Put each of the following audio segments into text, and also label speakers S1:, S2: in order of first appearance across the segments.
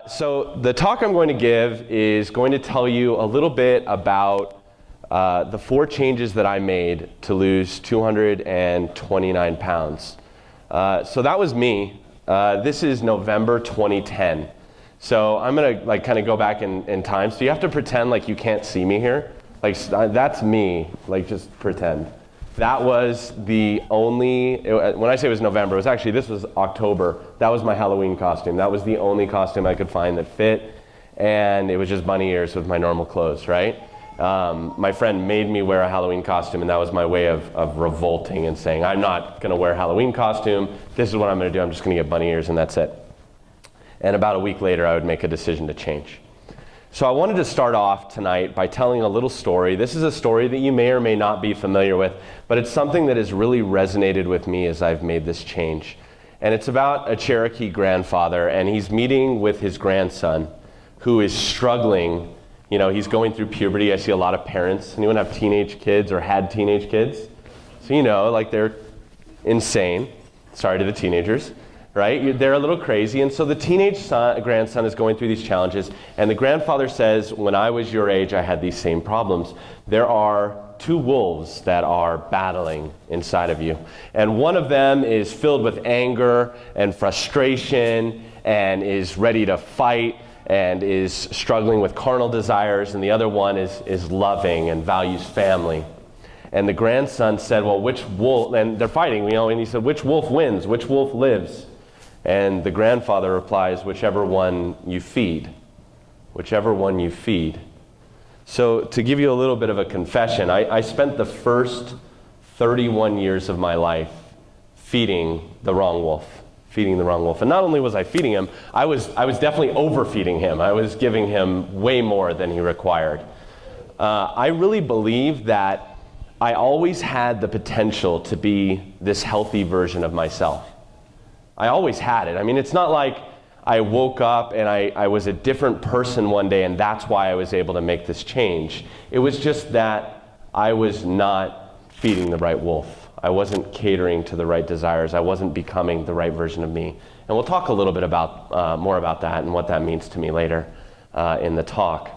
S1: So the talk I'm going to give is going to tell you a little bit about the 4 changes that I made to lose 229 pounds. So that was me. This is November 2010. So I'm gonna kind of go back in time. So you have to pretend like you can't see me here. Like that's me, like just pretend. That was the only, when I say it was November, it was actually, this was October. That was my Halloween costume. That was the only costume I could find that fit. And it was just bunny ears with my normal clothes, right? My friend made me wear a Halloween costume, and that was my way of revolting and saying, I'm not gonna wear a Halloween costume. This is what I'm gonna do. I'm just gonna get bunny ears and that's it. And about a week later, I would make a decision to change. So I wanted to start off tonight by telling a little story. This is a story that you may or may not be familiar with, but it's something that has really resonated with me as I've made this change. And it's about a Cherokee grandfather, and he's meeting with his grandson who is struggling. You know, he's going through puberty. I see a lot of parents. Anyone have teenage kids or had teenage kids? So you know, like they're insane. Sorry to the teenagers. Right? They're a little crazy. And so the teenage grandson is going through these challenges. And the grandfather says, when I was your age, I had these same problems. There are 2 wolves that are battling inside of you. And one of them is filled with anger and frustration and is ready to fight and is struggling with carnal desires. And the other one is loving and values family. And the grandson said, well, which wolf, and they're fighting, you know, and he said, which wolf wins? Which wolf lives? And the grandfather replies, whichever one you feed. Whichever one you feed. So to give you a little bit of a confession, I spent the first 31 years of my life feeding the wrong wolf. Feeding the wrong wolf. And not only was I feeding him, I was definitely overfeeding him. I was giving him way more than he required. I really believe that I always had the potential to be this healthy version of myself. I always had it. I mean, it's not like I woke up and I was a different person one day and that's why I was able to make this change. It was just that I was not feeding the right wolf. I wasn't catering to the right desires. I wasn't becoming the right version of me. And we'll talk a little bit about more about that and what that means to me later in the talk.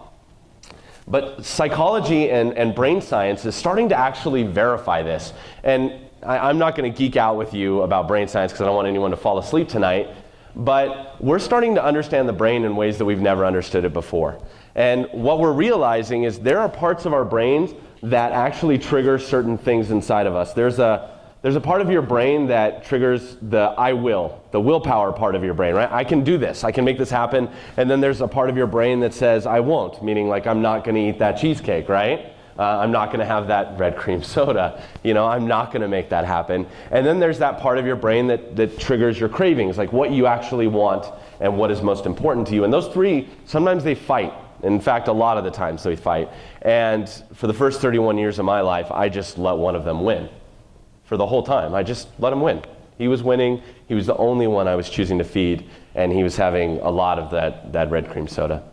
S1: But psychology and brain science is starting to actually verify this. And I'm not going to geek out with you about brain science because I don't want anyone to fall asleep tonight, but we're starting to understand the brain in ways that we've never understood it before. And what we're realizing is there are parts of our brains that actually trigger certain things inside of us. There's a part of your brain that triggers the the willpower part of your brain, right? I can do this, I can make this happen. And then there's a part of your brain that says I won't, meaning like I'm not going to eat that cheesecake, right? I'm not going to have that red cream soda. You know, I'm not going to make that happen. And then there's that part of your brain that triggers your cravings, like what you actually want and what is most important to you. And those 3, sometimes they fight. In fact, a lot of the times they fight. And for the first 31 years of my life, I just let one of them win. For the whole time, I just let him win. He was winning. He was the only one I was choosing to feed, and he was having a lot of that red cream soda.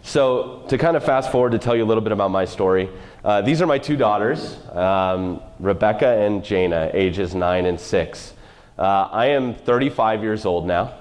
S1: So to kind of fast forward to tell you a little bit about my story, these are my 2 daughters, Rebecca and Jana, ages 9 and 6. I am 35 years old now.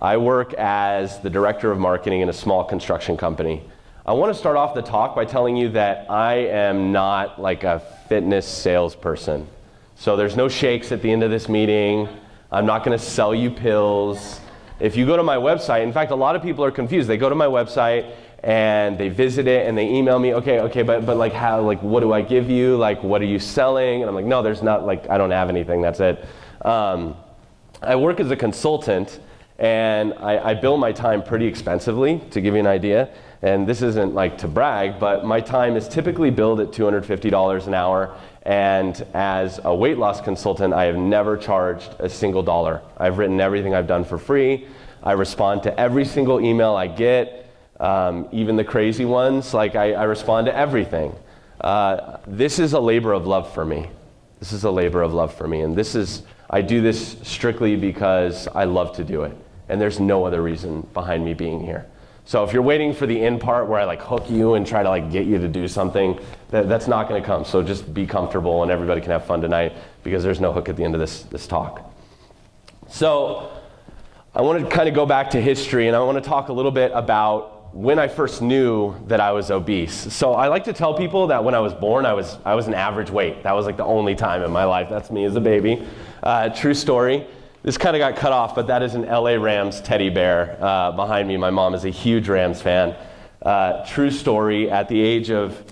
S1: I work as the director of marketing in a small construction company. I want to start off the talk by telling you that I am not like a fitness salesperson. So there's no shakes at the end of this meeting. I'm not going to sell you pills. If you go to my website, in fact, a lot of people are confused. They go to my website and they visit it and they email me, okay, but like how, like what do I give you? Like what are you selling? And I'm like, no, there's not, like I don't have anything, that's it. I work as a consultant and I bill my time pretty expensively, to give you an idea. And this isn't like to brag, but my time is typically billed at $250 an hour. And as a weight loss consultant, I have never charged a single dollar. I've written everything I've done for free. I respond to every single email I get. Even the crazy ones, like I respond to everything. This is a labor of love for me. This is a labor of love for me. And I do this strictly because I love to do it. And there's no other reason behind me being here. So if you're waiting for the end part where I like hook you and try to like get you to do something, that's not going to come. So just be comfortable and everybody can have fun tonight because there's no hook at the end of this talk. So I want to kind of go back to history, and I want to talk a little bit about when I first knew that I was obese. So I like to tell people that when I was born, I was an average weight. That was like the only time in my life. That's me as a baby. True story. This kind of got cut off, but that is an LA Rams teddy bear behind me. My mom is a huge Rams fan. True story, at the age of,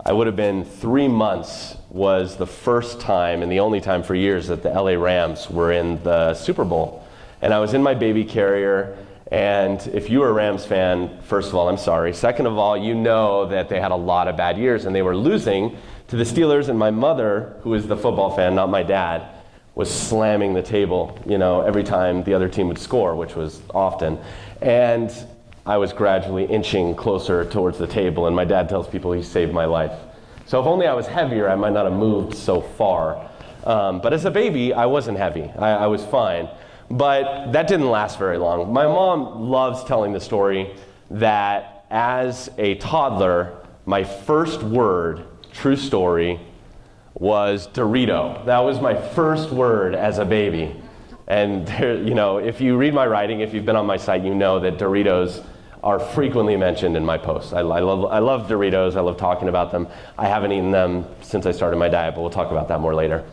S1: I would have been 3 months, was the first time and the only time for years that the LA Rams were in the Super Bowl. And I was in my baby carrier, and if you were a Rams fan, first of all, I'm sorry. Second of all, you know that they had a lot of bad years, and they were losing to the Steelers, and my mother, who is the football fan, not my dad, was slamming the table, every time the other team would score, which was often. And I was gradually inching closer towards the table, and my dad tells people he saved my life. So if only I was heavier, I might not have moved so far. But as a baby, I wasn't heavy. I was fine. But that didn't last very long. My mom loves telling the story that as a toddler, my first word, true story, was Dorito. That was my first word as a baby. And if you read my writing, if you've been on my site, you know that Doritos are frequently mentioned in my posts. I love Doritos. I love talking about them. I haven't eaten them since I started my diet, but we'll talk about that more later.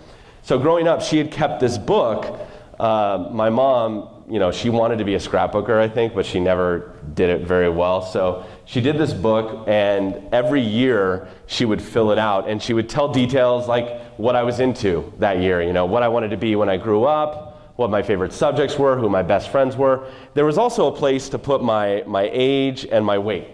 S1: So growing up, she had kept this book. My mom, she wanted to be a scrapbooker, I think, but she never did it very well. So she did this book, and every year she would fill it out, and she would tell details like what I was into that year, what I wanted to be when I grew up, what my favorite subjects were, who my best friends were. There was also a place to put my age and my weight.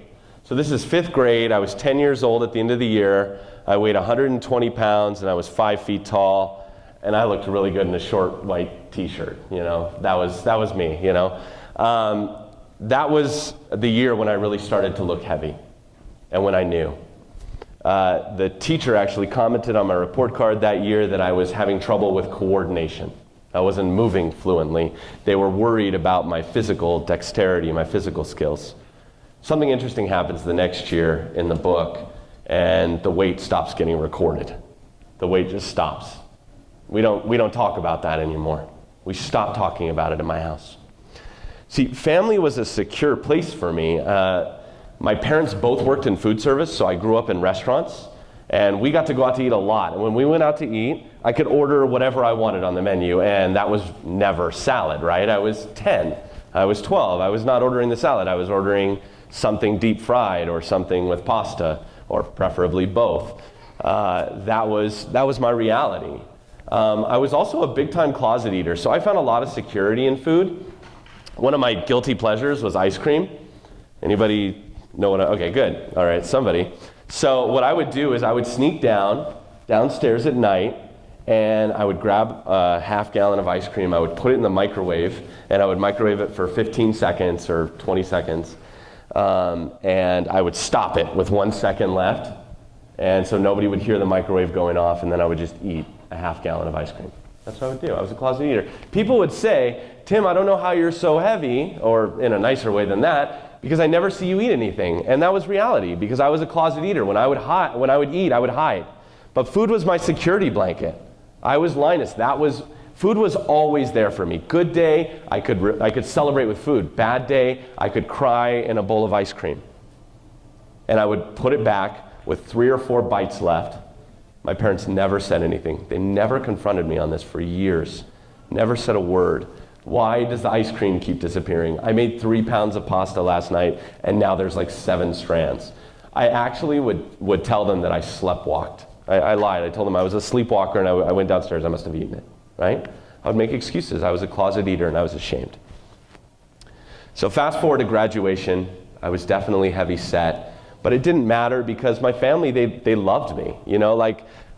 S1: So this is 5th grade. I was 10 years old at the end of the year. I weighed 120 pounds, and I was 5 feet tall. And I looked really good in a short white t-shirt, that was me, That was the year when I really started to look heavy, and when I knew. The teacher actually commented on my report card that year that I was having trouble with coordination. I wasn't moving fluently. They were worried about my physical dexterity, my physical skills. Something interesting happens the next year in the book, and the weight stops getting recorded. The weight just stops. We don't talk about that anymore. We stopped talking about it in my house. See, family was a secure place for me. My parents both worked in food service, so I grew up in restaurants, and we got to go out to eat a lot. And when we went out to eat, I could order whatever I wanted on the menu, and that was never salad, right? I was 10, I was 12. I was not ordering the salad. I was ordering something deep fried or something with pasta, or preferably both. That was my reality. I was also a big-time closet eater, so I found a lot of security in food. One of my guilty pleasures was ice cream. Anybody know what okay, good. All right, somebody. So what I would do is I would sneak downstairs at night, and I would grab a half gallon of ice cream. I would put it in the microwave, and I would microwave it for 15 seconds or 20 seconds. And I would stop it with 1 second left, and so nobody would hear the microwave going off, and then I would just eat a half gallon of ice cream. That's what I would do. I was a closet eater. People would say, Tim, I don't know how you're so heavy, or in a nicer way than that, because I never see you eat anything. And that was reality, because I was a closet eater. When I would eat, I would hide. But food was my security blanket. I was Linus. Food was always there for me. Good day, I could celebrate with food. Bad day, I could cry in a bowl of ice cream. And I would put it back with 3 or 4 bites left. My parents never said anything. They never confronted me on this for years. Never said a word. Why does the ice cream keep disappearing? I made 3 pounds of pasta last night, and now there's like 7 strands. I actually would tell them that I sleptwalked. I lied. I told them I was a sleepwalker, and I went downstairs. I must have eaten it, right? I would make excuses. I was a closet eater, and I was ashamed. So fast forward to graduation. I was definitely heavy set. But it didn't matter because my family, they loved me.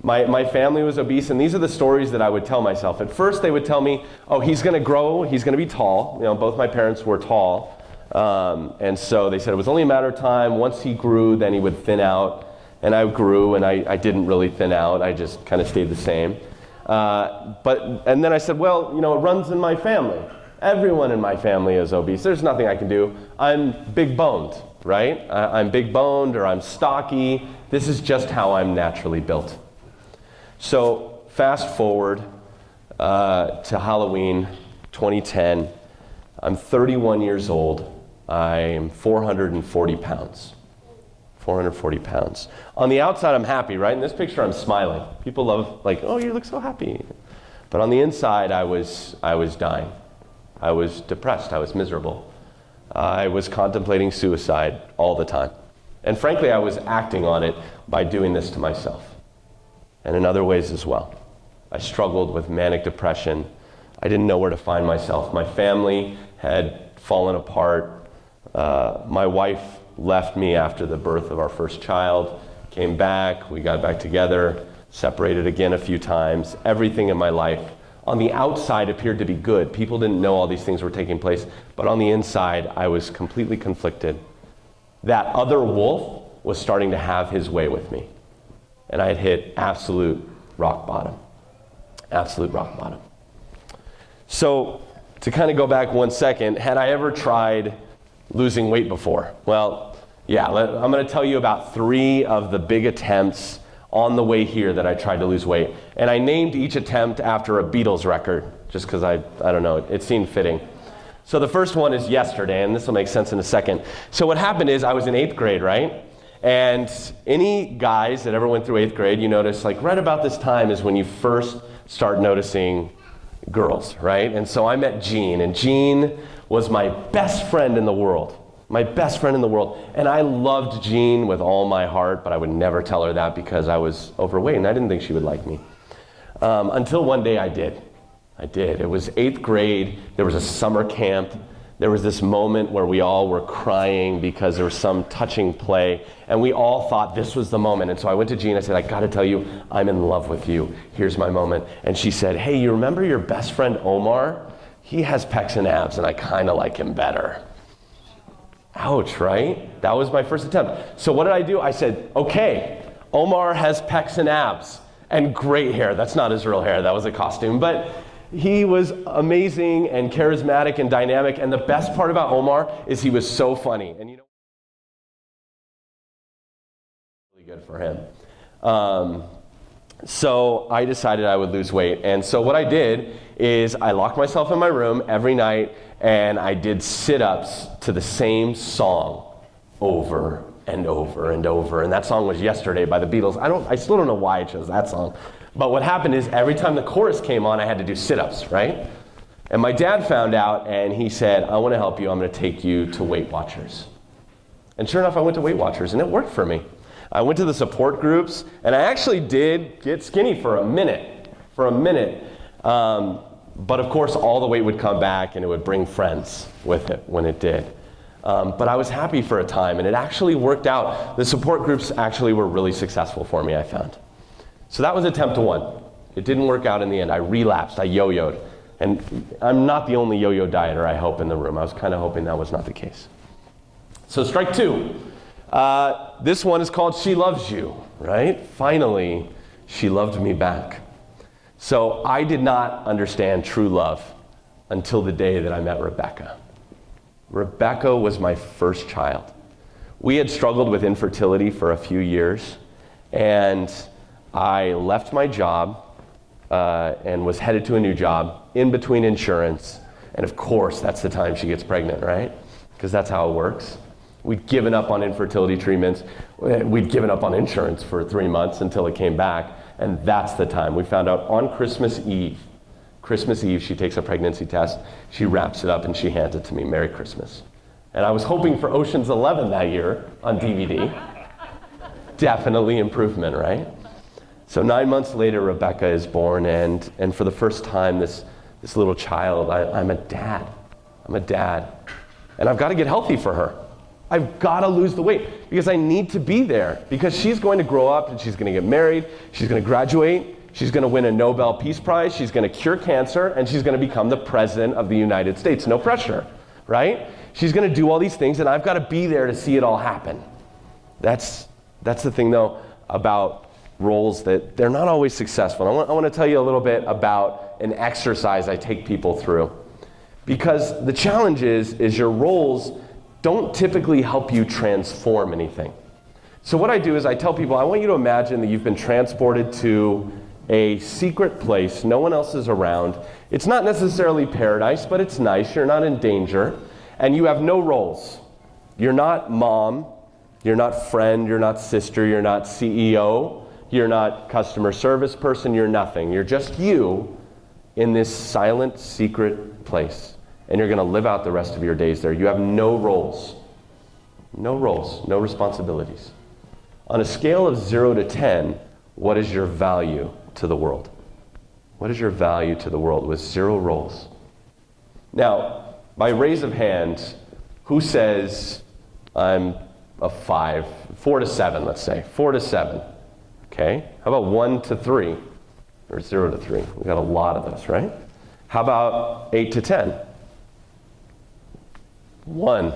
S1: My family was obese, and these are the stories that I would tell myself. At first, they would tell me, oh, he's going to grow, he's going to be tall. Both my parents were tall. And so they said it was only a matter of time. Once he grew, then he would thin out. And I grew, and I didn't really thin out. I just kind of stayed the same. And then I said, well, it runs in my family. Everyone in my family is obese. There's nothing I can do. I'm big boned. Right? I'm big boned, or I'm stocky. This is just how I'm naturally built. So fast forward to Halloween 2010. I'm 31 years old. I'm 440 pounds. 440 pounds. On the outside, I'm happy, right? In this picture, I'm smiling. People love, like, oh, you look so happy. But on the inside, I was dying. I was depressed. I was miserable. I was contemplating suicide all the time. And frankly, I was acting on it by doing this to myself. And in other ways as well. I struggled with manic depression. I didn't know where to find myself. My family had fallen apart. My wife left me after the birth of our first child, came back, we got back together, separated again a few times. Everything in my life on the outside appeared to be good. People didn't know all these things were taking place, but on the inside, I was completely conflicted. That other wolf was starting to have his way with me. And I had hit absolute rock bottom. Absolute rock bottom. So, to kind of go back 1 second, had I ever tried losing weight before? Well, yeah, I'm going to tell you about 3 of the big attempts on the way here that I tried to lose weight. And I named each attempt after a Beatles record, just because I don't know, it seemed fitting. So the first one is yesterday, and this will make sense in a second. So what happened is I was in 8th grade, right? And any guys that ever went through 8th grade, you notice, like right about this time is when you first start noticing girls, right? And so I met Jean, and Jean was my best friend in the world. My best friend in the world. And I loved Jean with all my heart, but I would never tell her that because I was overweight and I didn't think she would like me. Until one day I did. It was 8th grade. There was a summer camp. There was this moment where we all were crying because there was some touching play, and we all thought this was the moment. And so I went to Jean, I said, I gotta tell you, I'm in love with you. Here's my moment. And she said, hey, you remember your best friend Omar? He has pecs and abs, and I kinda like him better. Ouch, right? That was my first attempt. So what did I do? I said, okay, Omar has pecs and abs and great hair. That's not his real hair, that was a costume. But he was amazing and charismatic and dynamic. And the best part about Omar is he was so funny. And you know, really good for him. So I decided I would lose weight. And so what I did is I locked myself in my room every night and I did sit-ups to the same song over and over and over. And that song was Yesterday by the Beatles. I still don't know why I chose that song. But what happened is every time the chorus came on, I had to do sit-ups, right? And my dad found out and he said, I want to help you. I'm going to take you to Weight Watchers. And sure enough, I went to Weight Watchers and it worked for me. I went to the support groups and I actually did get skinny for a minute. But of course, all the weight would come back and it would bring friends with it when it did. But I was happy for a time and it actually worked out. The support groups actually were really successful for me, I found. So that was attempt 1. It didn't work out in the end. I relapsed, I yo-yoed. And I'm not the only yo-yo dieter, I hope, in the room. I was kind of hoping that was not the case. So strike 2. This one is called She Loves You, right? Finally, she loved me back. So I did not understand true love until the day that I met Rebecca. Rebecca was my first child. We had struggled with infertility for a few years, and I left my job and was headed to a new job in between insurance. And of course, that's the time she gets pregnant, right? Because that's how it works. We'd given up on infertility treatments. We'd given up on insurance for 3 months until it came back. And that's the time. We found out on Christmas Eve. Christmas Eve, she takes a pregnancy test. She wraps it up and she hands it to me. Merry Christmas. And I was hoping for Ocean's 11 that year on DVD. Definitely improvement, right? So 9 months later, Rebecca is born, and for the first time, this little child, I'm a dad. And I've got to get healthy for her. I've got to lose the weight because I need to be there because she's going to grow up and she's going to get married, she's going to graduate, she's going to win a Nobel Peace Prize, she's going to cure cancer, and she's going to become the President of the United States. No pressure, right? She's going to do all these things, and I've got to be there to see it all happen. That's the thing, though, about roles that they're not always successful. I want to tell you a little bit about an exercise I take people through. Because the challenge is your roles don't typically help you transform anything. So what I do is I tell people, I want you to imagine that you've been transported to a secret place. No one else is around. It's not necessarily paradise, but it's nice. You're not in danger. And you have no roles. You're not mom. You're not friend. You're not sister. You're not CEO. You're not customer service person. You're nothing. You're just you in this silent, secret place. And you're going to live out the rest of your days there. You have no roles. No roles. No responsibilities. On a scale of 0 to 10, what is your value to the world? What is your value to the world with 0 roles? Now, by raise of hands, who says I'm a 5? 4 to 7, let's say. 4 to 7. Okay. How about 1 to 3? Or 0 to 3? We got a lot of those, right? How about 8 to 10? 1.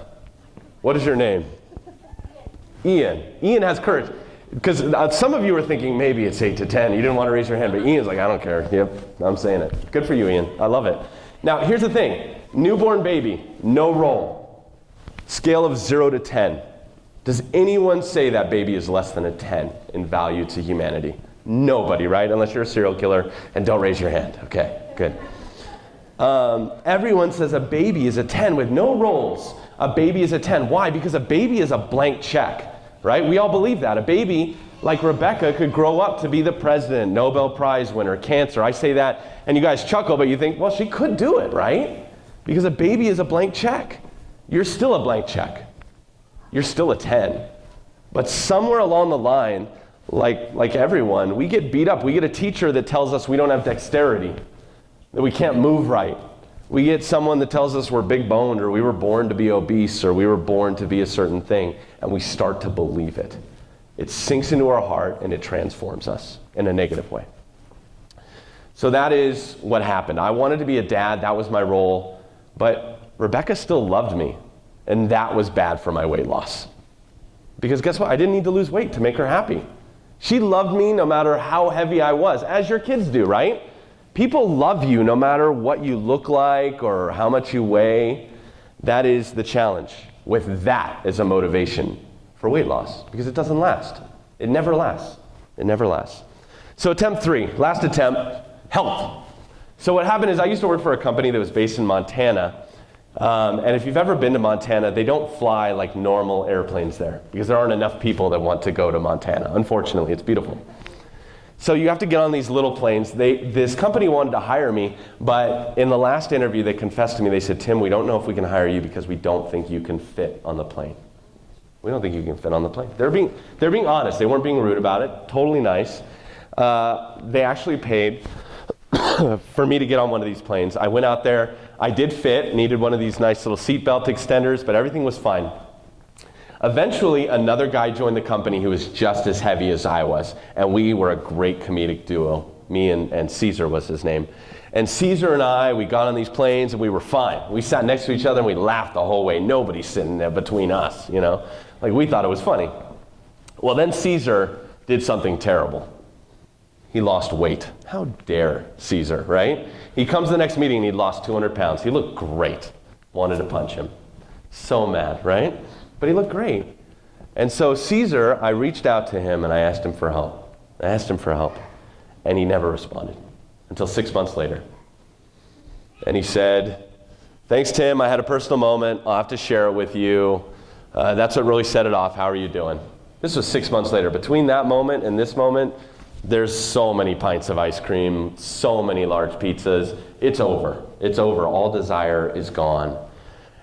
S1: What is your name? Ian. Ian has courage. Because some of you are thinking maybe it's 8 to 10. You didn't want to raise your hand, but Ian's like, I don't care. Yep, I'm saying it. Good for you, Ian. I love it. Now, here's the thing. Newborn baby, no role. Scale of 0 to 10. Does anyone say that baby is less than a 10 in value to humanity? Nobody, right? Unless you're a serial killer, and don't raise your hand. Okay, good. Everyone says a baby is a 10 with no roles. A baby is a 10. Why? Because a baby is a blank check. Right? We all believe that. A baby like Rebecca could grow up to be the president, Nobel Prize winner, cancer. I say that, and you guys chuckle, but you think, well, she could do it, right? Because a baby is a blank check. You're still a blank check. You're still a 10. But somewhere along the line, like everyone, we get beat up. We get a teacher that tells us we don't have dexterity, that we can't move right. We get someone that tells us we're big boned, or we were born to be obese, or we were born to be a certain thing, and we start to believe it. It sinks into our heart and it transforms us in a negative way. So that is what happened. I wanted to be a dad, that was my role, but Rebecca still loved me, and that was bad for my weight loss. Because guess what? I didn't need to lose weight to make her happy. She loved me no matter how heavy I was, as your kids do, right? People love you no matter what you look like or how much you weigh. That is the challenge with that as a motivation for weight loss, because it doesn't last. It never lasts. It never lasts. So attempt 3, last attempt, health. So what happened is I used to work for a company that was based in Montana. And if you've ever been to Montana, they don't fly like normal airplanes there because there aren't enough people that want to go to Montana. Unfortunately, it's beautiful. So you have to get on these little planes. This company wanted to hire me, but in the last interview, they confessed to me. They said, Tim, we don't know if we can hire you because we don't think you can fit on the plane. We don't think you can fit on the plane. They're being honest. They weren't being rude about it. Totally nice. They actually paid for me to get on one of these planes. I went out there. I did fit, needed one of these nice little seatbelt extenders, but everything was fine. Eventually, another guy joined the company who was just as heavy as I was, and we were a great comedic duo. Me and Caesar was his name. And Caesar and I, we got on these planes, and we were fine. We sat next to each other, and we laughed the whole way. Nobody's sitting there between us, you know? Like, we thought it was funny. Well, then Caesar did something terrible. He lost weight. How dare Caesar, right? He comes to the next meeting, and he'd lost 200 pounds. He looked great. Wanted to punch him. So mad, right? But he looked great. And so Caesar, I reached out to him and I asked him for help. And he never responded until 6 months later. And he said, thanks, Tim. I had a personal moment. I'll have to share it with you. That's what really set it off. How are you doing? This was 6 months later. Between that moment and this moment, there's so many pints of ice cream, so many large pizzas. It's over. It's over. All desire is gone.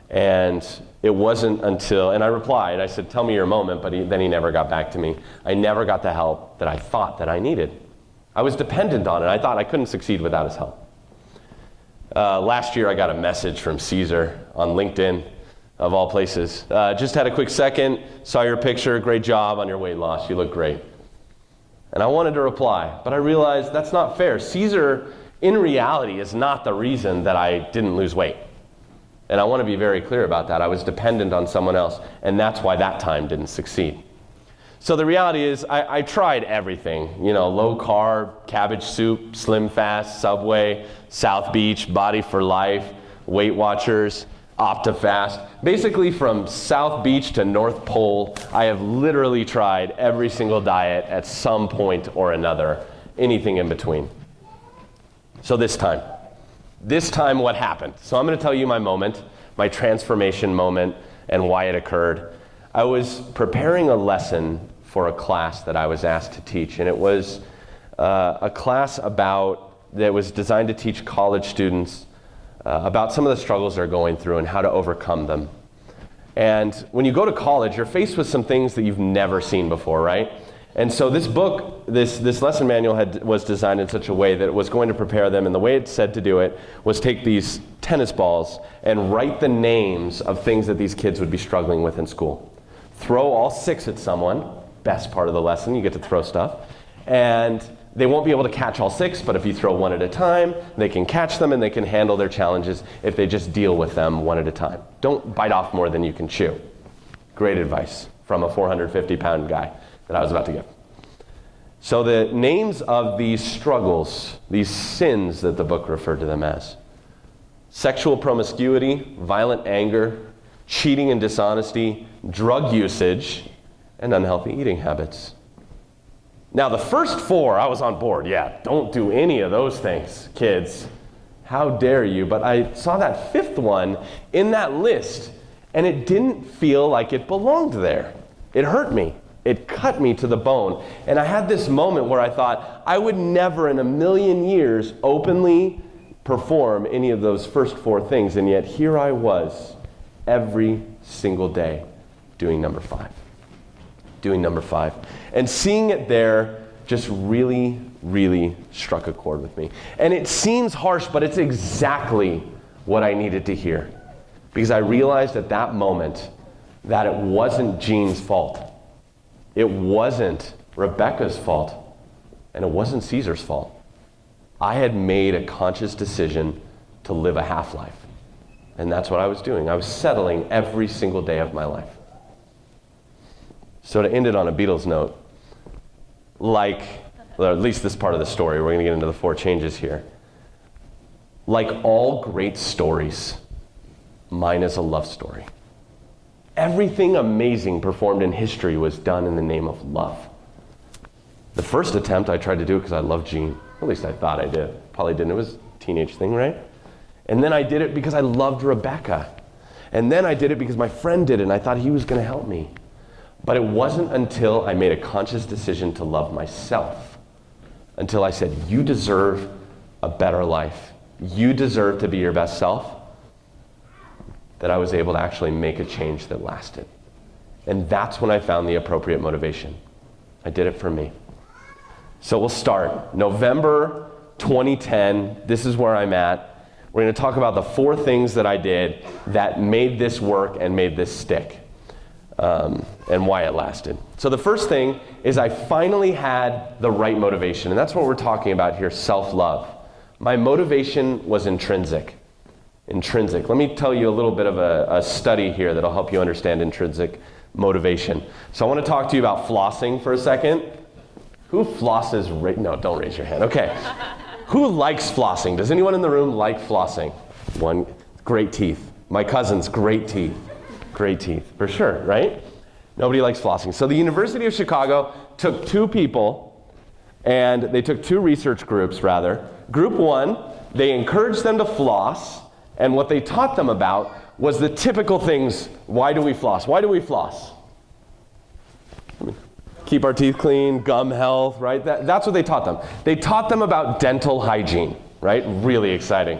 S1: And it wasn't until, and I replied, I said, tell me your moment, but then he never got back to me. I never got the help that I thought that I needed. I was dependent on it. I thought I couldn't succeed without his help. Last year, I got a message from Caesar on LinkedIn, of all places. Just had a quick second, saw your picture, great job on your weight loss, you look great. And I wanted to reply, but I realized that's not fair. Caesar, in reality, is not the reason that I didn't lose weight. And I want to be very clear about that. I was dependent on someone else, and that's why that time didn't succeed. So the reality is, I tried everything. You know, low carb, cabbage soup, Slim Fast, Subway, South Beach, Body for Life, Weight Watchers, OptiFast. Basically from South Beach to North Pole, I have literally tried every single diet at some point or another, anything in between. So this time what happened? So I'm going to tell you my moment, my transformation moment, and why it occurred. I was preparing a lesson for a class that I was asked to teach, and it was a class that was designed to teach college students about some of the struggles they're going through and how to overcome them. And when you go to college, you're faced with some things that you've never seen before, right? And so this book, this lesson manual was designed in such a way that it was going to prepare them, and the way it said to do it was take these tennis balls and write the names of things that these kids would be struggling with in school. Throw all 6 at someone, best part of the lesson, you get to throw stuff, and they won't be able to catch all 6, but if you throw one at a time, they can catch them and they can handle their challenges if they just deal with them one at a time. Don't bite off more than you can chew. Great advice from a 450-pound guy that I was about to give. So the names of these struggles, these sins that the book referred to them as: sexual promiscuity, violent anger, cheating and dishonesty, drug usage, and unhealthy eating habits. Now the first 4, I was on board. Yeah, don't do any of those things, kids. How dare you? But I saw that 5th one in that list, and it didn't feel like it belonged there. It hurt me. It cut me to the bone. And I had this moment where I thought, I would never in a million years openly perform any of those first 4 things, and yet here I was every single day doing number 5. And seeing it there just really, really struck a chord with me. And it seems harsh, but it's exactly what I needed to hear. Because I realized at that moment that it wasn't Jean's fault. It wasn't Rebecca's fault. And it wasn't Caesar's fault. I had made a conscious decision to live a half-life. And that's what I was doing. I was settling every single day of my life. So to end it on a Beatles note, or at least this part of the story, we're going to get into the 4 changes here. Like all great stories, mine is a love story. Everything amazing performed in history was done in the name of love. The first attempt, I tried to do it because I loved Jean. At least I thought I did. Probably didn't. It was a teenage thing, right? And then I did it because I loved Rebecca. And then I did it because my friend did it, and I thought he was going to help me. But it wasn't until I made a conscious decision to love myself, until I said, you deserve a better life. You deserve to be your best self, that I was able to actually make a change that lasted. And that's when I found the appropriate motivation. I did it for me. So we'll start. November 2010, this is where I'm at. We're going to talk about the 4 things that I did that made this work and made this stick. And why it lasted. So the first thing is I finally had the right motivation, and that's what we're talking about here, self-love. My motivation was intrinsic. Let me tell you a little bit of a study here that'll help you understand intrinsic motivation. So I want to talk to you about flossing for a second. Who flosses? No, don't raise your hand. Okay. Who likes flossing? Does anyone in the room like flossing? One, great teeth. My cousin's great teeth. Great teeth, for sure, right? Nobody likes flossing. So the University of Chicago took 2 people, and they took 2 research groups, rather. Group 1, they encouraged them to floss, and what they taught them about was the typical things. Why do we floss? Why do we floss? Keep our teeth clean, gum health, right? That's what they taught them. They taught them about dental hygiene, right? Really exciting.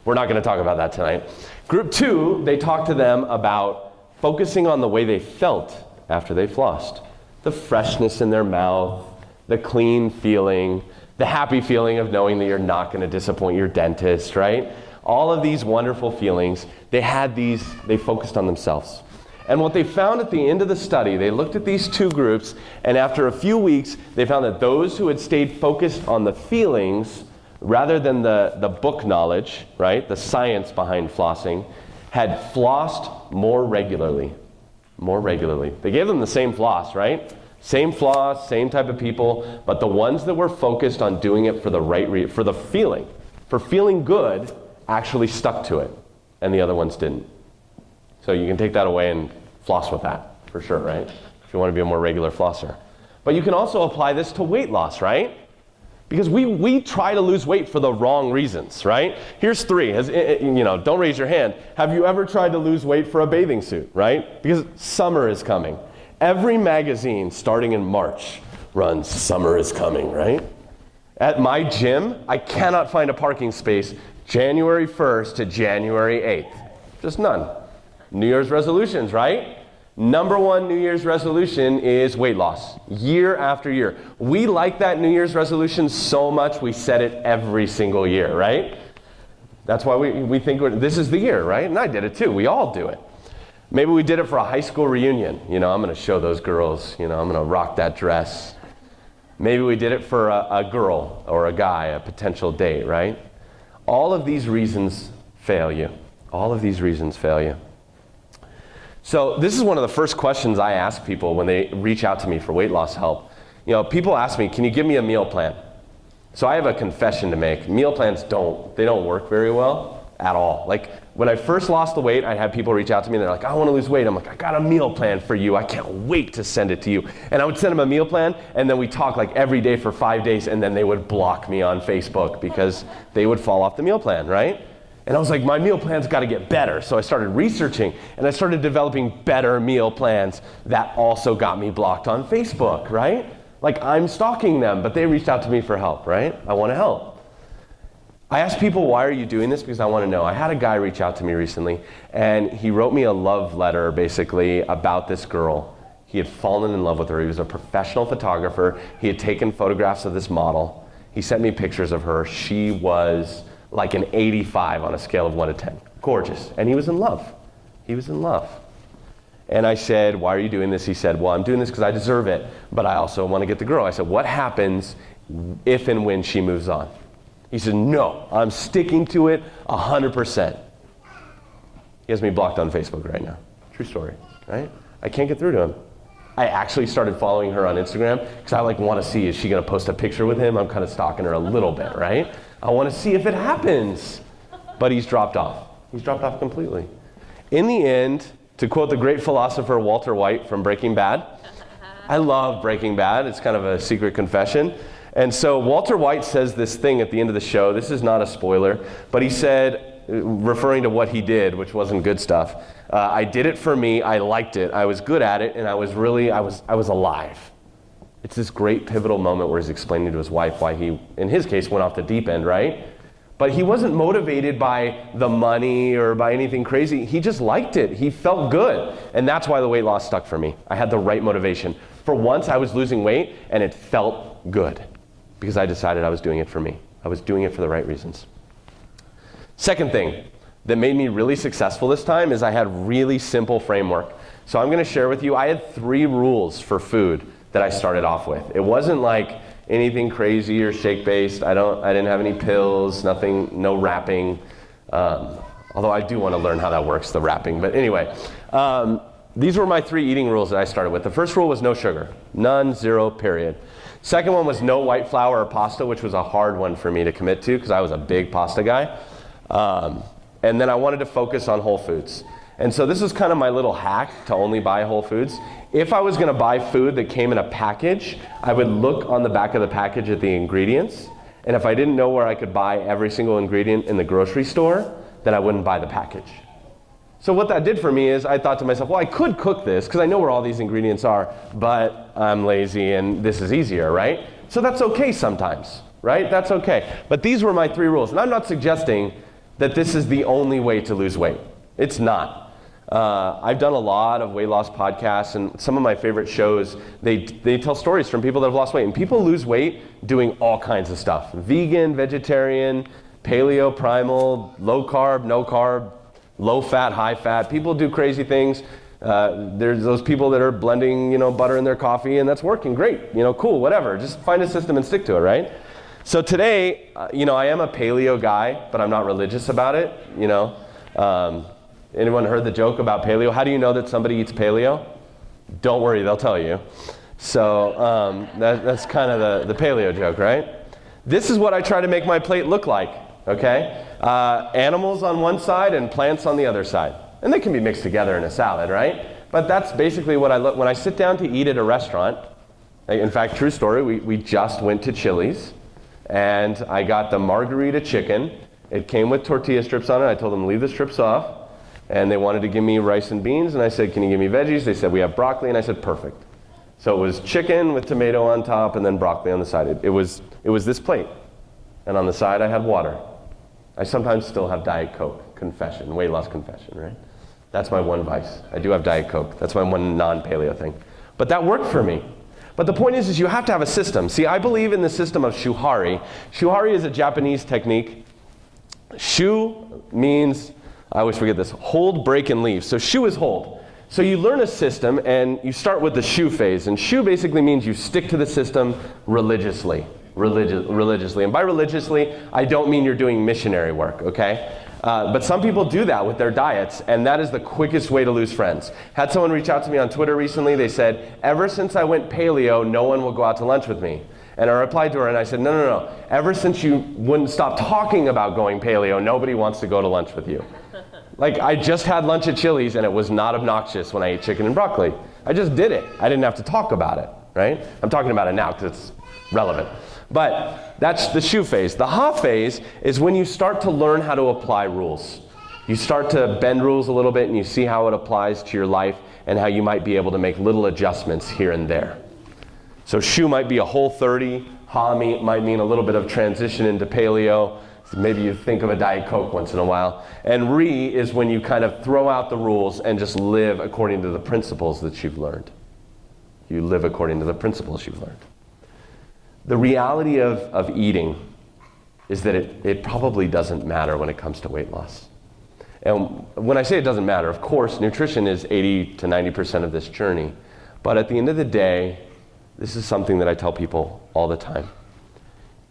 S1: We're not going to talk about that tonight. Group 2, they talked to them about focusing on the way they felt after they flossed. The freshness in their mouth, the clean feeling, the happy feeling of knowing that you're not going to disappoint your dentist, right? All of these wonderful feelings, they focused on themselves. And what they found at the end of the study, they looked at these 2 groups, and after a few weeks, they found that those who had stayed focused on the feelings rather than the book knowledge, right, the science behind flossing, had flossed more regularly. They gave them the same floss, right? Same floss, same type of people, but the ones that were focused on doing it for the right for the feeling, for feeling good, actually stuck to it, and the other ones didn't. So you can take that away and floss with that, for sure, right? If you want to be a more regular flosser. But you can also apply this to weight loss, right? Because we try to lose weight for the wrong reasons, right? Here's 3. Don't raise your hand. Have you ever tried to lose weight for a bathing suit, right? Because summer is coming. Every magazine starting in March runs summer is coming, right? At my gym, I cannot find a parking space January 1st to January 8th. Just none. New Year's resolutions, right? Number 1 New Year's resolution is weight loss, year after year. We like that New Year's resolution so much we set it every single year, right? That's why we think this is the year, right? And I did it too. We all do it. Maybe we did it for a high school reunion. I'm going to show those girls. I'm going to rock that dress. Maybe we did it for a girl or a guy, a potential date, right? All of these reasons fail you. All of these reasons fail you. So this is one of the first questions I ask people when they reach out to me for weight loss help. People ask me, can you give me a meal plan? So I have a confession to make. Meal plans don't work very well at all. Like when I first lost the weight, I'd have people reach out to me and they're like, I want to lose weight. I'm like, I got a meal plan for you. I can't wait to send it to you. And I would send them a meal plan and then we talk like every day for 5 days and then they would block me on Facebook because they would fall off the meal plan, right? And I was like, my meal plan's got to get better. So I started researching and I started developing better meal plans that also got me blocked on Facebook, right? Like I'm stalking them, but they reached out to me for help, right? I want to help. I asked people, why are you doing this? Because I want to know. I had a guy reach out to me recently and he wrote me a love letter basically about this girl. He had fallen in love with her. He was a professional photographer. He had taken photographs of this model. He sent me pictures of her. She was like an 85 on a scale of 1 to 10. Gorgeous. And he was in love. He was in love. And I said, why are you doing this? He said, well, I'm doing this because I deserve it, but I also want to get the girl. I said, what happens if and when she moves on? He said, no, I'm sticking to it 100%. He has me blocked on Facebook right now. True story, right? I can't get through to him. I actually started following her on Instagram because I want to see, is she going to post a picture with him? I'm kind of stalking her a little bit, right? I want to see if it happens. But he's dropped off. He's dropped off completely. In the end, to quote the great philosopher Walter White from Breaking Bad, I love Breaking Bad. It's kind of a secret confession. And so Walter White says this thing at the end of the show. This is not a spoiler, but he said, referring to what he did, which wasn't good stuff, I did it for me, I liked it, I was good at it, and I was alive. It's this great pivotal moment where he's explaining to his wife why he, in his case, went off the deep end, right? But he wasn't motivated by the money or by anything crazy. He just liked it. He felt good. And that's why the weight loss stuck for me. I had the right motivation. For once, I was losing weight, and it felt good because I decided I was doing it for me. I was doing it for the right reasons. Second thing that made me really successful this time is I had really simple framework. So I'm going to share with you, I had 3 rules for food that I started off with. It wasn't like anything crazy or shake-based. I didn't have any pills, nothing, no wrapping. Although I do want to learn how that works, the wrapping. But anyway, these were my 3 eating rules that I started with. The first rule was no sugar. None, 0, period. Second one was no white flour or pasta, which was a hard one for me to commit to because I was a big pasta guy. And then I wanted to focus on whole foods. And so this is kind of my little hack to only buy whole foods. If I was going to buy food that came in a package, I would look on the back of the package at the ingredients. And if I didn't know where I could buy every single ingredient in the grocery store, then I wouldn't buy the package. So what that did for me is I thought to myself, well, I could cook this because I know where all these ingredients are, but I'm lazy and this is easier, right? So that's okay sometimes, right? That's okay. But these were my 3 rules. And I'm not suggesting that this is the only way to lose weight. It's not. I've done a lot of weight loss podcasts, and some of my favorite shows, they tell stories from people that have lost weight. And people lose weight doing all kinds of stuff. Vegan, vegetarian, paleo, primal, low carb, no carb, low fat, high fat. People do crazy things. There's those people that are blending, butter in their coffee, and that's working great. Cool, whatever. Just find a system and stick to it, right? So today, I am a paleo guy, but I'm not religious about it, Anyone heard the joke about paleo? How do you know that somebody eats paleo? Don't worry, they'll tell you. So that's kind of the paleo joke, right? This is what I try to make my plate look like, okay? Animals on one side and plants on the other side. And they can be mixed together in a salad, right? But that's basically what I look, when I sit down to eat at a restaurant. In fact, true story, we just went to Chili's. and I got the margarita chicken. It came with tortilla strips on it. I told them, leave the strips off. And they wanted to give me rice and beans, and I said, can you give me veggies? They said, we have broccoli, and I said, perfect. So it was chicken with tomato on top and then broccoli on the side. It was this plate. And on the side, I had water. I sometimes still have Diet Coke. Confession, weight loss confession, right? That's my one vice. I do have Diet Coke. That's my one non-paleo thing. But that worked for me. But the point is you have to have a system. See, I believe in the system of shuhari. Shuhari is a Japanese technique. Shu means, I always forget this, hold, break, and leave. So shu is hold. So you learn a system and you start with the shu phase. And shu basically means you stick to the system religiously. Religiously. And by religiously, I don't mean you're doing missionary work, okay? But some people do that with their diets, and that is the quickest way to lose friends. Had someone reach out to me on Twitter recently. They said, ever since I went paleo, no one will go out to lunch with me. And I replied to her and I said, no. Ever since you wouldn't stop talking about going paleo, nobody wants to go to lunch with you. Like, I just had lunch at Chili's and it was not obnoxious when I ate chicken and broccoli. I just did it. I didn't have to talk about it, right? I'm talking about it now because it's relevant. But that's the shu phase. The ha phase is when you start to learn how to apply rules. You start to bend rules a little bit and you see how it applies to your life and how you might be able to make little adjustments here and there. So shu might be a whole 30, ha might mean a little bit of transition into paleo. So maybe you think of a Diet Coke once in a while. And ri is when you kind of throw out the rules and just live according to the principles that you've learned. You live according to the principles you've learned. The reality of eating is that it probably doesn't matter when it comes to weight loss. And when I say it doesn't matter, of course, nutrition is 80 to 90% of this journey. But at the end of the day, this is something that I tell people all the time.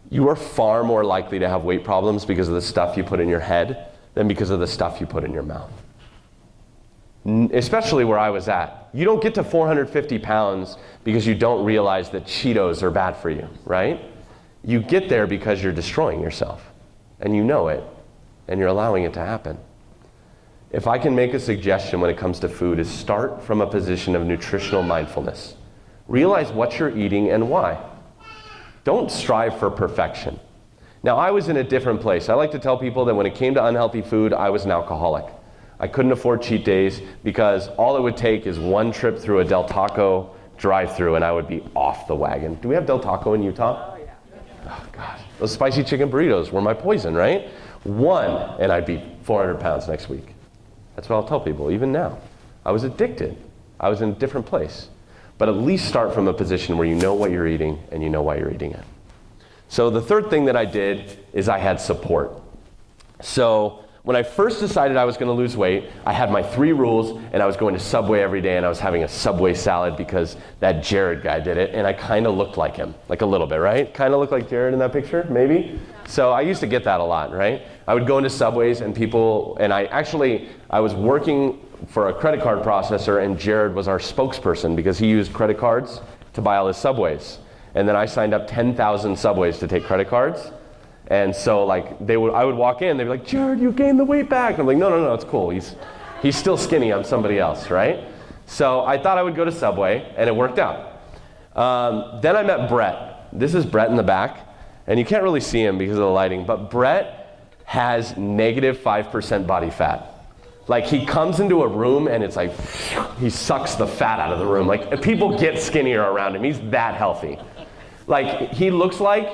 S1: You are far more likely to have weight problems because of the stuff you put in your head than because of the stuff you put in your mouth. Especially where I was at. You don't get to 450 pounds because you don't realize that Cheetos are bad for you, right? You get there because you're destroying yourself, and you know it, and you're allowing it to happen. If I can make a suggestion when it comes to food, is start from a position of nutritional mindfulness. Realize what you're eating and why. Don't strive for perfection. Now, I was in a different place. I like to tell people that when it came to unhealthy food, I was an alcoholic. I couldn't afford cheat days because all it would take is one trip through a Del Taco drive-thru and I would be off the wagon. Do we have Del Taco in Utah? Oh, yeah. Oh, gosh. Those spicy chicken burritos were my poison, right? One, and I'd be 400 pounds next week. That's what I'll tell people, even now. I was addicted. I was in a different place. But at least start from a position where you know what you're eating and you know why you're eating it. So the third thing that I did is I had support. So when I first decided I was going to lose weight, I had my 3 rules, and I was going to Subway every day, and I was having a Subway salad because that Jared guy did it, and I kind of looked like him, like a little bit, right? Kind of looked like Jared in that picture, maybe? So I used to get that a lot, right? I would go into Subways, and people, and I was working for a credit card processor, and Jared was our spokesperson because he used credit cards to buy all his Subways. And then I signed up 10,000 Subways to take credit cards. And so like I would walk in, they'd be like, Jared, you gained the weight back. And I'm like, no, it's cool. He's still skinny, I'm somebody else, right? So I thought I would go to Subway, and it worked out. Then I met Brett. This is Brett in the back, and you can't really see him because of the lighting, but Brett has -5% body fat. Like he comes into a room and it's like, he sucks the fat out of the room. Like people get skinnier around him. He's that healthy. Like he looks like,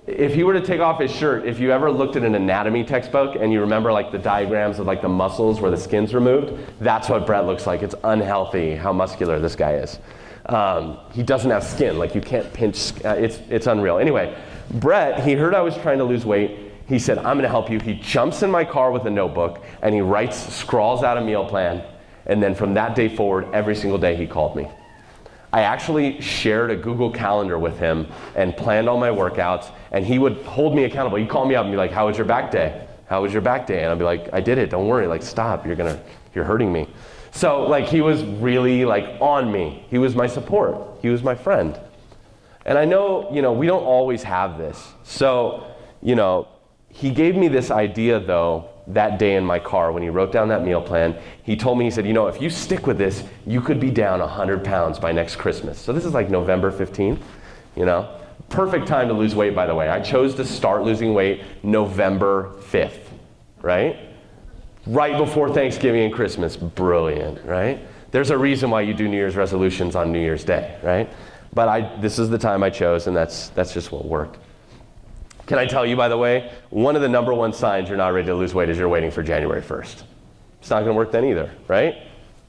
S1: if he were to take off his shirt, if you ever looked at an anatomy textbook and you remember like the diagrams of like the muscles where the skin's removed, that's what Brett looks like. It's unhealthy how muscular this guy is. He doesn't have skin, like you can't pinch, it's unreal. Anyway, Brett, he heard I was trying to lose weight. He said, I'm gonna help you. He jumps in my car with a notebook and he scrawls out a meal plan. And then from that day forward, every single day he called me. I actually shared a Google Calendar with him and planned all my workouts, and he would hold me accountable. He'd call me up and be like, how was your back day? How was your back day? And I'd be like, I did it, don't worry, like stop, you're hurting me. So like he was really like on me. He was my support, he was my friend. And I know, we don't always have this. So, he gave me this idea though, that day in my car when he wrote down that meal plan. He told me, he said, if you stick with this, you could be down 100 pounds by next Christmas. So this is like November 15th, Perfect time to lose weight, by the way. I chose to start losing weight November 5th, right? Right before Thanksgiving and Christmas. Brilliant, right? There's a reason why you do New Year's resolutions on New Year's Day, right? But this is the time I chose, and that's just what worked. Can I tell you, by the way, one of the number one signs you're not ready to lose weight is you're waiting for January 1st. It's not going to work then either, right?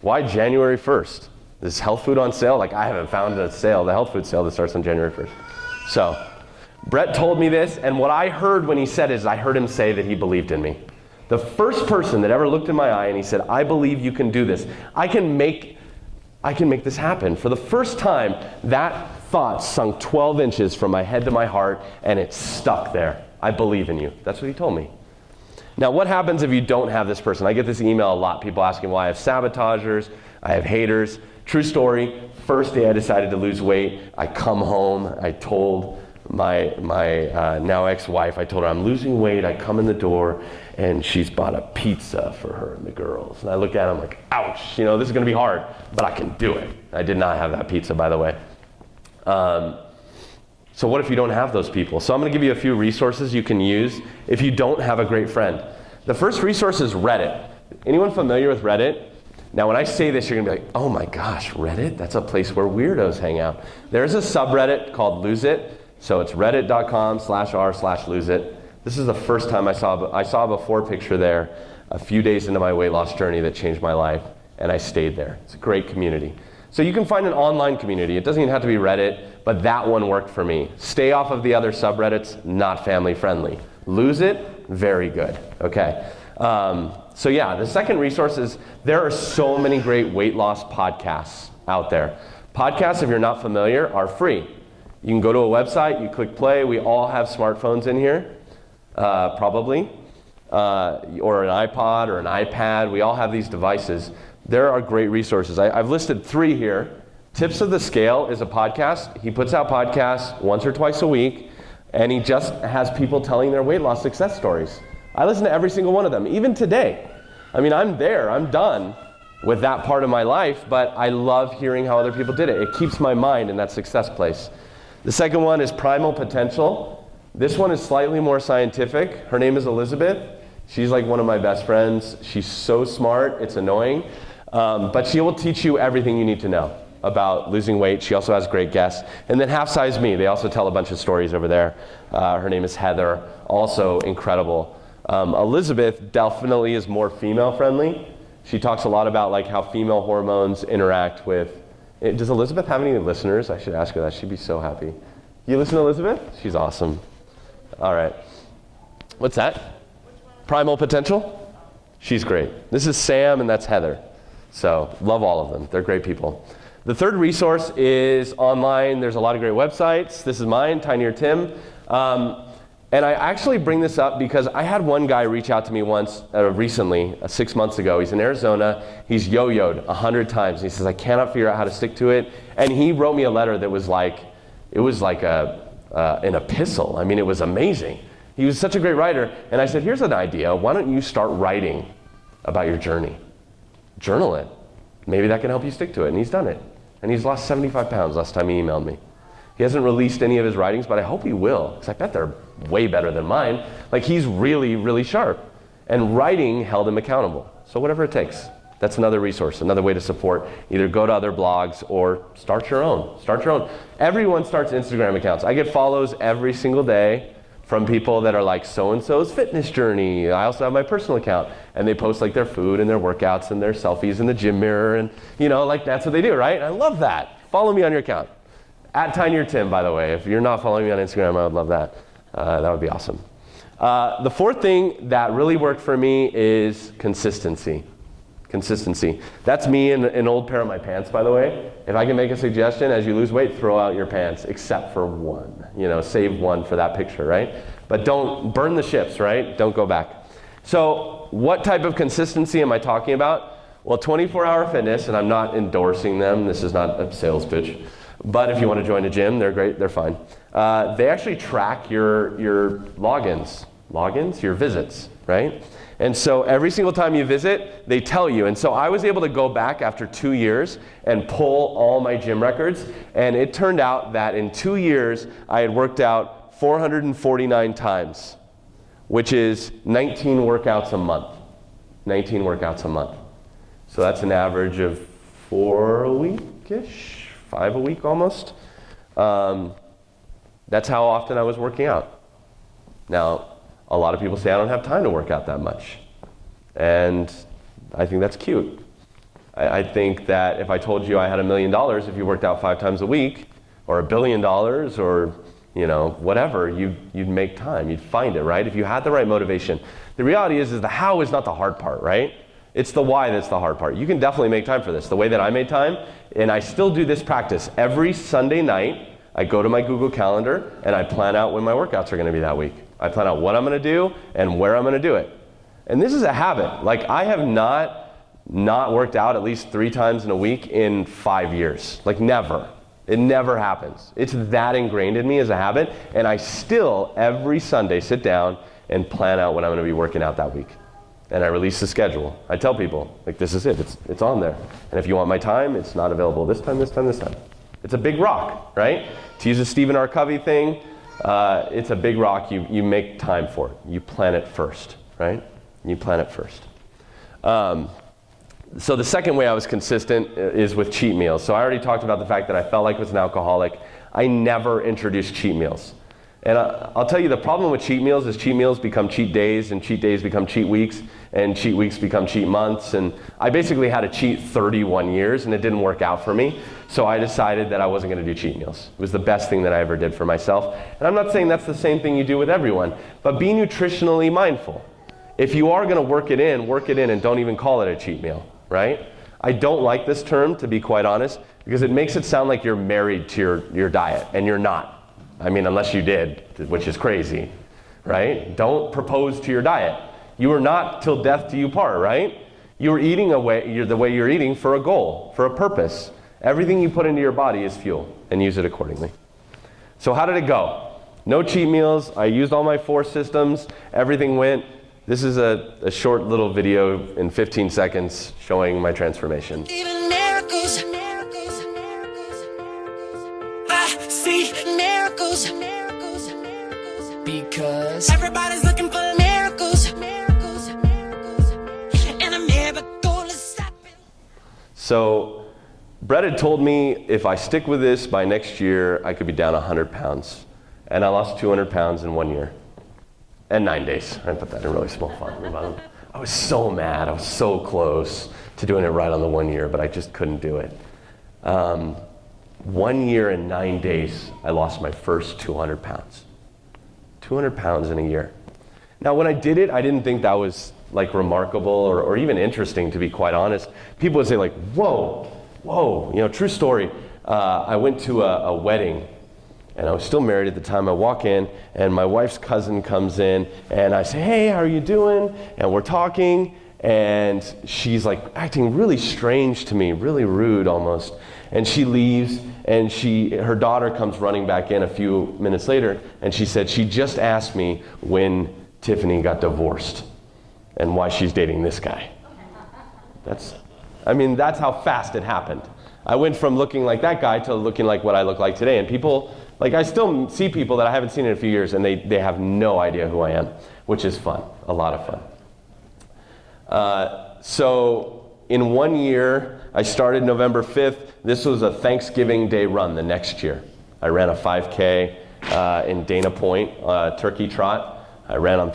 S1: Why January 1st? This health food on sale? Like, I haven't found a sale, the health food sale that starts on January 1st. So, Brett told me this, and what I heard when he said is I heard him say that he believed in me. The first person that ever looked in my eye and he said, I believe you can do this. I can make this happen. For the first time, that thought sunk 12 inches from my head to my heart, and it's stuck there. I believe in you. That's what he told me. Now, what happens if you don't have this person? I get this email a lot. People asking why I have sabotagers, I have haters. True story, first day I decided to lose weight, I come home, I told my now ex-wife, I told her I'm losing weight, I come in the door, and she's bought a pizza for her and the girls. And I look at her, I'm like, ouch, this is gonna be hard, but I can do it. I did not have that pizza, by the way. So what if you don't have those people? So I'm gonna give you a few resources you can use if you don't have a great friend. The first resource is Reddit. Anyone familiar with Reddit? Now when I say this, you're gonna be like, oh my gosh, Reddit? That's a place where weirdos hang out. There's a subreddit called Lose It. So it's reddit.com/r/lose it. This is the first time I saw a before picture there a few days into my weight loss journey that changed my life, and I stayed there. It's a great community. So you can find an online community. It doesn't even have to be Reddit, but that one worked for me. Stay off of the other subreddits, not family friendly. Lose It, very good, okay. So yeah, the second resource is there are so many great weight loss podcasts out there. Podcasts, if you're not familiar, are free. You can go to a website, you click play. We all have smartphones in here, probably, or an iPod or an iPad. We all have these devices. There are great resources. I've listed 3 here. Tips of the Scale is a podcast. He puts out podcasts once or twice a week, and he just has people telling their weight loss success stories. I listen to every single one of them, even today. I mean, I'm done with that part of my life, but I love hearing how other people did it. It keeps my mind in that success place. The second one is Primal Potential. This one is slightly more scientific. Her name is Elizabeth. She's like one of my best friends. She's so smart, it's annoying. But she will teach you everything you need to know about losing weight. She also has great guests. And then Half Size Me, they also tell a bunch of stories over there. Her name is Heather, also incredible. Elizabeth definitely is more female friendly. She talks a lot about like how female hormones interact with. Does Elizabeth have any listeners? I should ask her that. She'd be so happy. You listen to Elizabeth? She's awesome. All right. What's that? Primal Potential? She's great. This is Sam, and that's Heather. So love all of them. They're great people. The third resource is online. There's a lot of great websites. This is mine, Tiny or Tim. And I actually bring this up because I had one guy reach out to me once, recently, 6 months ago. He's in Arizona. He's yo-yoed 100 times. He says, I cannot figure out how to stick to it. And he wrote me a letter that was like, it was like an epistle. I mean, it was amazing. He was such a great writer. And I said, here's an idea. Why don't you start writing about your journey? Journal it. Maybe that can help you stick to it. And he's done it. And he's lost 75 pounds last time he emailed me. He hasn't released any of his writings, but I hope he will, because I bet they're way better than mine. Like, he's really, really sharp. And writing held him accountable. So whatever it takes. That's another resource, another way to support. Either go to other blogs or start your own. Start your own. Everyone starts Instagram accounts. I get follows every single day from people that are like so-and-so's fitness journey. I also have my personal account. And they post like their food and their workouts and their selfies in the gym mirror. And like that's what they do, right? I love that. Follow me on your account. At Tiny or Tim, by the way. If you're not following me on Instagram, I would love that. That would be awesome. The fourth thing that really worked for me is consistency. Consistency. That's me in an old pair of my pants, by the way. If I can make a suggestion, as you lose weight, throw out your pants, except for one. Save one for that picture, right? But don't burn the ships, right? Don't go back. So what type of consistency am I talking about? Well, 24-Hour Fitness, and I'm not endorsing them. This is not a sales pitch. But if you want to join a gym, they're great, they're fine. They actually track your logins, your visits, right? And so every single time you visit, they tell you. And so I was able to go back after 2 years and pull all my gym records. And it turned out that in 2 years, I had worked out 449 times, which is 19 workouts a month. 19 workouts a month. So that's an average of 4 a week-ish, 5 a week almost. That's how often I was working out. Now, a lot of people say I don't have time to work out that much. And I think that's cute. I think that if I told you I had $1 million if you worked out 5 times a week, or $1 billion, or whatever, you'd make time, you'd find it, right? If you had the right motivation. The reality is the how is not the hard part, right? It's the why that's the hard part. You can definitely make time for this. The way that I made time, and I still do this practice, every Sunday night, I go to my Google Calendar and I plan out when my workouts are going to be that week. I plan out what I'm going to do and where I'm going to do it. And this is a habit. Like, I have not worked out at least 3 times in a week in 5 years. Like, never. It never happens. It's that ingrained in me as a habit, and I still, every Sunday, sit down and plan out when I'm going to be working out that week. And I release the schedule. I tell people, like, this is it. It's on there. And if you want my time, it's not available this time, this time, this time. It's a big rock, right? To use a Stephen R. Covey thing, it's a big rock. You make time for it. You plan it first, right? You plan it first. So the second way I was consistent is with cheat meals. So I already talked about the fact that I felt like I was an alcoholic. I never introduced cheat meals. And I'll tell you, the problem with cheat meals is cheat meals become cheat days, and cheat days become cheat weeks, and cheat weeks become cheat months. And I basically had to cheat 31 years, and it didn't work out for me. So I decided that I wasn't going to do cheat meals. It was the best thing that I ever did for myself. And I'm not saying that's the same thing you do with everyone, but be nutritionally mindful. If you are going to work it in, and don't even call it a cheat meal, right? I don't like this term, to be quite honest, because it makes it sound like you're married to your diet, and you're not. I mean, unless you did, which is crazy, right? Don't propose to your diet. You are not till death do you part, right? You are eating the way you're eating for a goal, for a purpose. Everything you put into your body is fuel, and use it accordingly. So how did it go? No cheat meals. I used all my 4 systems. Everything went. This is a short little video in 15 seconds showing my transformation.
S2: Even miracles. I see miracles. Because everybody's looking for miracles. And a miracle is happening.
S1: So Brett had told me if I stick with this by next year, I could be down 100 pounds. And I lost 200 pounds in 1 year. And 9 days. I put that in really small font. I was so mad. I was so close to doing it right on the 1 year, but I just couldn't do it. 1 year and 9 days, I lost my first 200 pounds. 200 pounds in a year. Now, when I did it, I didn't think that was like remarkable or even interesting, to be quite honest. People would say like, whoa, true story. I went to a wedding, and I was still married at the time. I walk in, and my wife's cousin comes in, and I say, hey, how are you doing? And we're talking, and she's like acting really strange to me, really rude almost. And she leaves, and her daughter comes running back in a few minutes later, and she said she just asked me when Tiffany got divorced and why she's dating this guy. That's how fast it happened. I went from looking like that guy to looking like what I look like today. And people, like, I still see people that I haven't seen in a few years, and they have no idea who I am, which is fun, a lot of fun. So in 1 year, I started November 5th. This was a Thanksgiving Day run the next year. I ran a 5K in Dana Point, turkey trot. I ran on